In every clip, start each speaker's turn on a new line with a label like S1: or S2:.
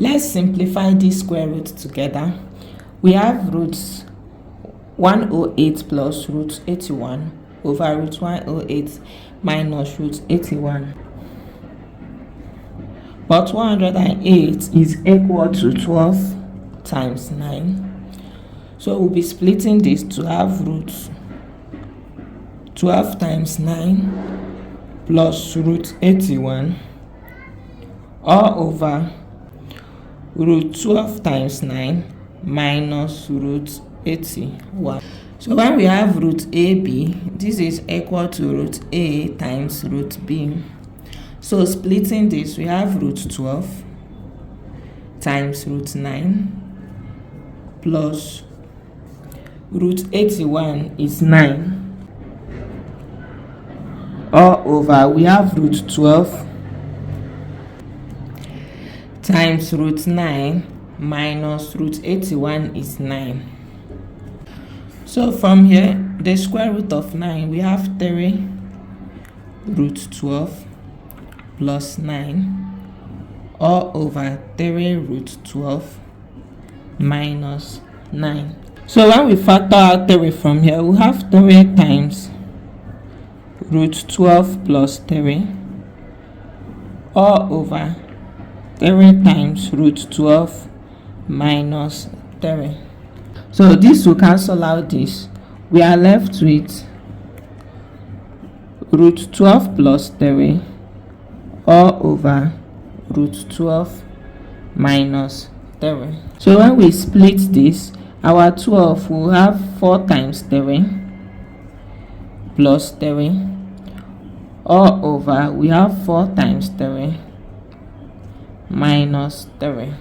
S1: Let's simplify this square root together. We have roots 108 plus root 81 over root 108 minus root 81. But 108 is equal to 12 times 9. So we'll be splitting this to have root 12 times 9 plus root 81 all over root 12 times 9 minus root 81. So when we have root AB, this is equal to root A times root B. So splitting this, we have root 12 times root 9 plus root 81 is 9 all over, we have root 12 times root 9 minus root 81 is 9. So from here, the square root of 9, we have 3 root 12 plus 9 all over 3 root 12 minus 9. So when we factor out 3 from here, we have 3 times root 12 plus 3 all over 3 times root 12 minus 3. So this will cancel out this. We are left with root 12 plus 3 all over root 12 minus 3. So when we split this, our 12 will have 4 times 3 plus 3 all over, we have 4 times 3 minus 3,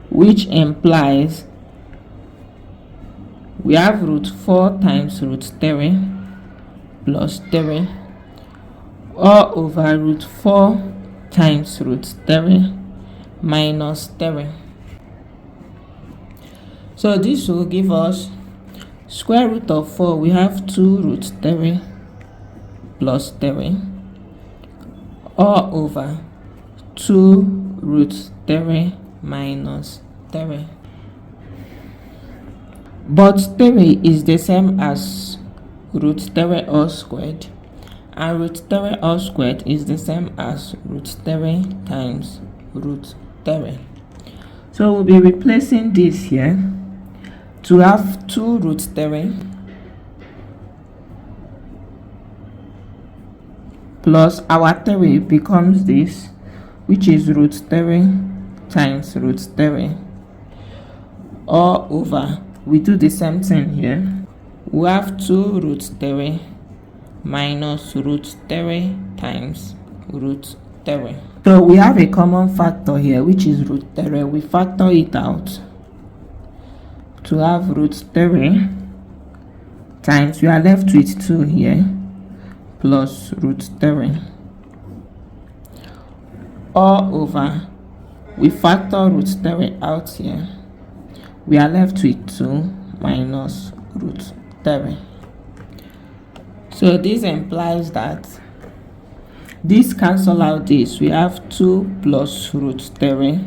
S1: which implies we have root 4 times root 3 plus 3 all over root 4 times root 3 minus 3. So this will give us square root of 4. We have 2 root 3 plus 3 all over 2 root 3 minus 3. But 3 is the same as root 3 all squared, and root 3 all squared is the same as root 3 times root 3. So we'll be replacing this here to have 2 root 3 plus our 3 becomes this, which is root 3 times root 3 all over, we do the same thing here. We have 2 root 3 minus root 3 times root 3. So we have a common factor here, which is root 3. We factor it out to have root 3 times, we are left with 2 here plus root 3 all over, we factor root 3 out here, we are left with 2 minus root 3. So this implies that this cancel out this, we have 2 plus root 3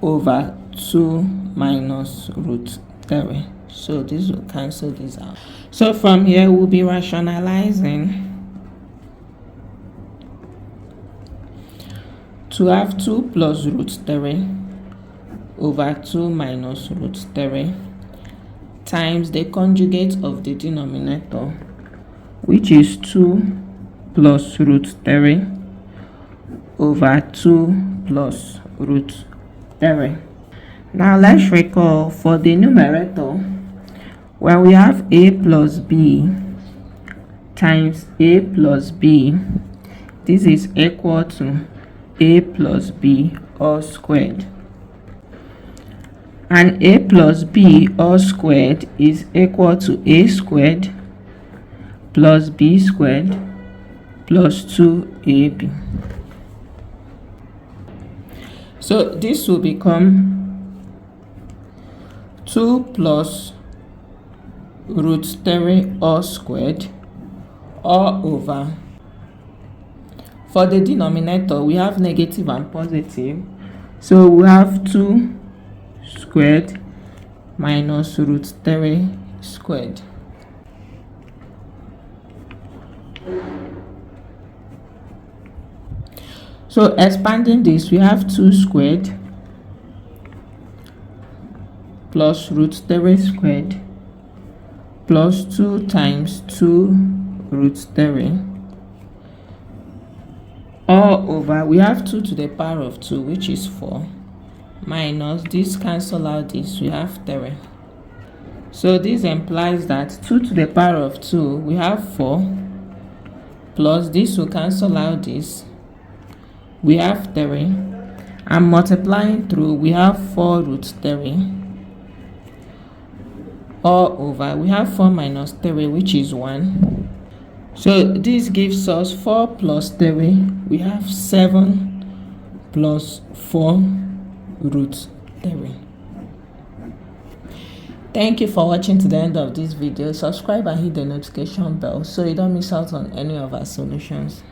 S1: over 2 minus root 3. So this will cancel this out. So from here we'll be rationalizing to have 2 plus root 3 over 2 minus root 3 times the conjugate of the denominator, which is 2 plus root 3 over 2 plus root 3. Now let's recall for the numerator, when we have a plus b times a plus b, this is equal to a plus b all squared, and a plus b all squared is equal to a squared plus b squared plus 2ab. So this will become 2 plus root 3 all squared all over, for the denominator we have negative and positive, So we have 2 squared minus root 3 squared. So expanding this, we have 2 squared plus root 3 squared plus 2 times 2 root 3 all over, we have 2 to the power of 2, which is 4, minus this, cancel out this, we have 3. So this implies that 2 to the power of 2, we have 4, plus this will cancel out this, we have 3, and multiplying through, we have 4 root 3 all over, we have 4 minus 3, which is 1. So this gives us 4 plus 3, we have 7 plus 4 root 3. Thank you for watching to the end of this video. Subscribe and hit the notification bell so you don't miss out on any of our solutions.